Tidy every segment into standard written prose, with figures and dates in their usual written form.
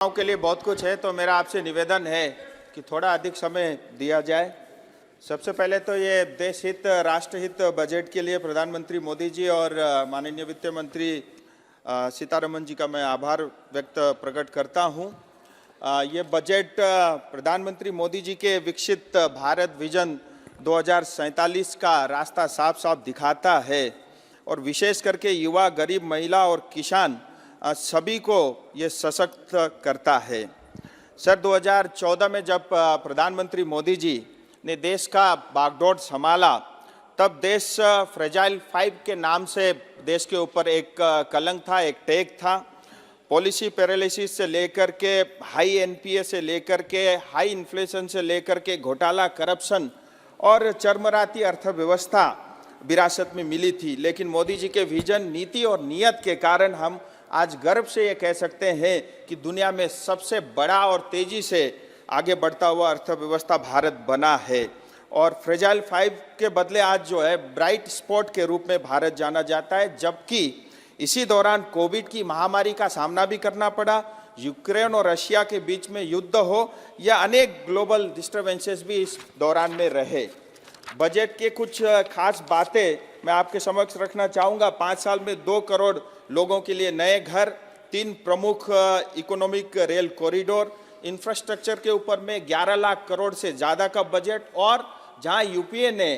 के लिए बहुत कुछ है, तो मेरा आपसे निवेदन है कि थोड़ा अधिक समय दिया जाए। सबसे पहले तो ये देश हित राष्ट्रहित बजट के लिए प्रधानमंत्री मोदी जी और माननीय वित्त मंत्री सीतारमण जी का मैं आभार प्रकट करता हूँ। ये बजट प्रधानमंत्री मोदी जी के विकसित भारत विजन 2047 का रास्ता साफ साफ दिखाता है और विशेष करके युवा, गरीब, महिला और किसान सभी को ये सशक्त करता है। सर, 2014 में जब प्रधानमंत्री मोदी जी ने देश का बागडोर संभाला, तब देश फ्रेजाइल 5 के नाम से देश के ऊपर एक कलंक था, एक टैग था। पॉलिसी पैरालिसिस से लेकर के हाई एनपीए से लेकर के हाई इन्फ्लेशन से लेकर के घोटाला, करप्शन और चरमराती अर्थव्यवस्था विरासत में मिली थी। लेकिन मोदी जी के विजन, नीति और नियत के कारण हम आज गर्व से ये कह सकते हैं कि दुनिया में सबसे बड़ा और तेजी से आगे बढ़ता हुआ अर्थव्यवस्था भारत बना है। और फ्रेजाइल 5 के बदले आज जो है ब्राइट स्पॉट के रूप में भारत जाना जाता है। जबकि इसी दौरान कोविड की महामारी का सामना भी करना पड़ा, यूक्रेन और रशिया के बीच में युद्ध हो या अनेक ग्लोबल डिस्टर्बेंसेस भी इस दौरान में रहे। बजट के कुछ खास बातें मैं आपके समक्ष रखना चाहूँगा। 5 साल में 2 करोड़ लोगों के लिए नए घर, 3 प्रमुख इकोनॉमिक रेल कॉरिडोर, इंफ्रास्ट्रक्चर के ऊपर में 11 लाख करोड़ से ज़्यादा का बजट, और जहां यूपीए ने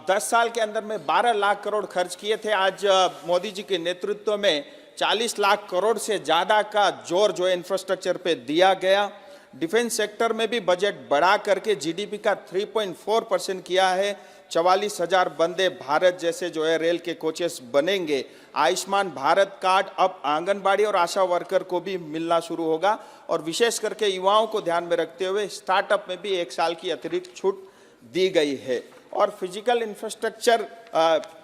10 साल के अंदर में 12 लाख करोड़ खर्च किए थे, आज मोदी जी के नेतृत्व में 40 लाख करोड़ से ज़्यादा का जोर जो है इंफ्रास्ट्रक्चर पे दिया गया। डिफेंस सेक्टर में भी बजट बढ़ा करके जीडीपी का 3.4% किया है। 44,000 वंदे भारत जैसे जो है रेल के कोचेस बनेंगे। आयुष्मान भारत कार्ड अब आंगनबाड़ी और आशा वर्कर को भी मिलना शुरू होगा। और विशेष करके युवाओं को ध्यान में रखते हुए स्टार्टअप में भी 1 साल की अतिरिक्त छूट दी गई है। और फिजिकल इंफ्रास्ट्रक्चर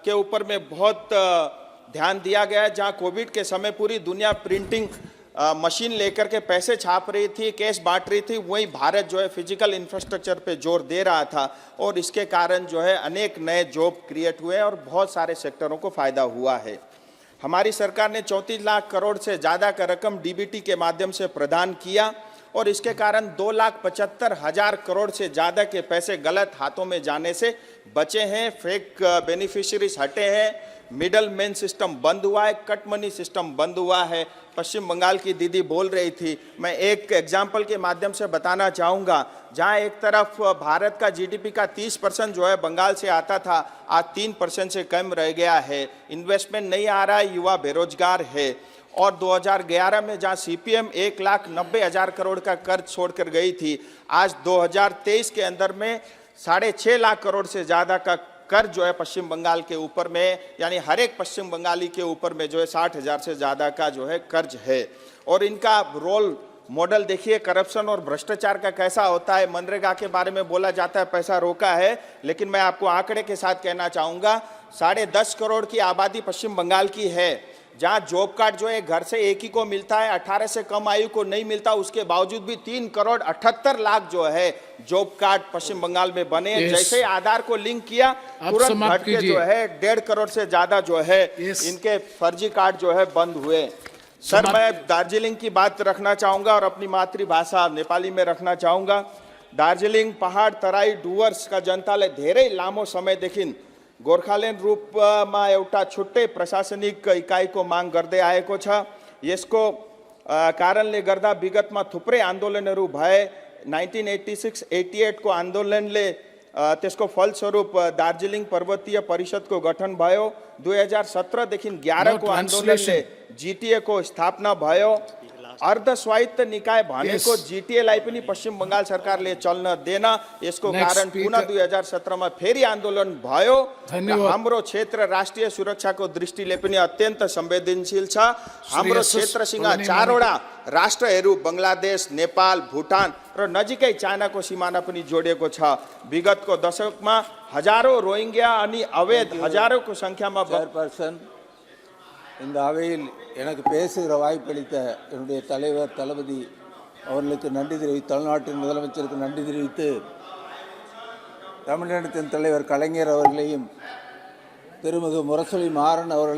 के ऊपर में बहुत ध्यान दिया गया है। जहाँ कोविड के समय पूरी दुनिया प्रिंटिंग मशीन लेकर के पैसे छाप रही थी, कैश बांट रही थी, वहीं भारत जो है फिजिकल इंफ्रास्ट्रक्चर पे जोर दे रहा था और इसके कारण जो है अनेक नए जॉब क्रिएट हुए और बहुत सारे सेक्टरों को फायदा हुआ है। हमारी सरकार ने 34 लाख करोड़ से ज़्यादा का रकम डीबीटी के माध्यम से प्रदान किया और इसके कारण 2,75,000 करोड़ से ज़्यादा के पैसे गलत हाथों में जाने से बचे हैं। फेक बेनिफिशियरीज हटे हैं, मिडल मैन सिस्टम बंद हुआ है, कट मनी सिस्टम बंद हुआ है। पश्चिम बंगाल की दीदी बोल रही थी, मैं एक एग्जाम्पल के माध्यम से बताना चाहूँगा। जहाँ एक तरफ भारत का जीडीपी का 30% जो है बंगाल से आता था, आज 3% से कम रह गया है। इन्वेस्टमेंट नहीं आ रहा है, युवा बेरोजगार है। और 2011 में जहाँ सीपीएम 1,90,000 करोड़ का कर्ज छोड़कर गई थी, आज 2023 के अंदर में 6.5 लाख करोड़ से ज़्यादा का कर्ज जो है पश्चिम बंगाल के ऊपर में, यानी हर एक पश्चिम बंगाली के ऊपर में जो है 60,000 से ज़्यादा का जो है कर्ज है। और इनका रोल मॉडल देखिए, करप्शन और भ्रष्टाचार का कैसा होता है। मनरेगा के बारे में बोला जाता है पैसा रोका है, लेकिन मैं आपको आंकड़े के साथ कहना चाहूँगा, 10.5 करोड़ की आबादी पश्चिम बंगाल की है, जहाँ जॉब कार्ड जो है घर से एक ही को मिलता है, 18 से कम आयु को नहीं मिलता। उसके बावजूद भी 3,78,00,000 जो है जॉब कार्ड पश्चिम बंगाल में बने। जैसे आधार को लिंक किया, तुरंत घट के जो है 1.5 करोड़ से ज्यादा जो है इनके फर्जी कार्ड जो है बंद हुए। सर, मैं दार्जिलिंग की बात रखना चाहूंगा और अपनी मातृभाषा नेपाली में रखना चाहूंगा। दार्जिलिंग पहाड़, तराई, डुवर्स का जनताले धेरै लामो समयदेखि गोर्खाल्यान्ड रूपमा एउटा छुट्टै प्रशासनिक इकाइको माग गर्दै आएको छ। यसको कारणले गर्दा विगतमा थुप्रै आन्दोलनहरू भए। 1986-88 को आन्दोलनले त्यसको फलस्वरूप दार्जिलिङ पर्वतीय परिषदको गठन भयो। 2017 देखि 11 को आन्दोलनले जीटीए को स्थापना भयो। अर्ध स्वायत्त निकाय भनेको जीटीएलाई पनि पश्चिम बंगाल सरकारले चल्न देन। यसको कारण पुनः 2017 में फेरि आन्दोलन भयो। हाम्रो क्षेत्र राष्ट्रिय सुरक्षाको दृष्टिले पनि अत्यन्त संवेदनशील छ। हाम्रो क्षेत्रसँग 4 वटा राष्ट्रहरू बंगलादेश, नेपाल, भुटान र नजिकै चाइनाको सिमाना पनि जोडिएको छ। विगतको दशकमा हजारौं रोहिंग्या अनि अवैध हजारौंको संख्यामा இந்த அவையில் எனக்கு பேசுகிற வாய்ப்பளித்த என்னுடைய தலைவர் தளபதி அவர்களுக்கு நன்றி தெரிவித்து, தமிழ்நாட்டின் முதலமைச்சருக்கு நன்றி தெரிவித்து, தமிழினத்தின் தலைவர் கலைஞர் அவர்களையும் திருமிகு முரசொலி மாறன் அவர்களையும்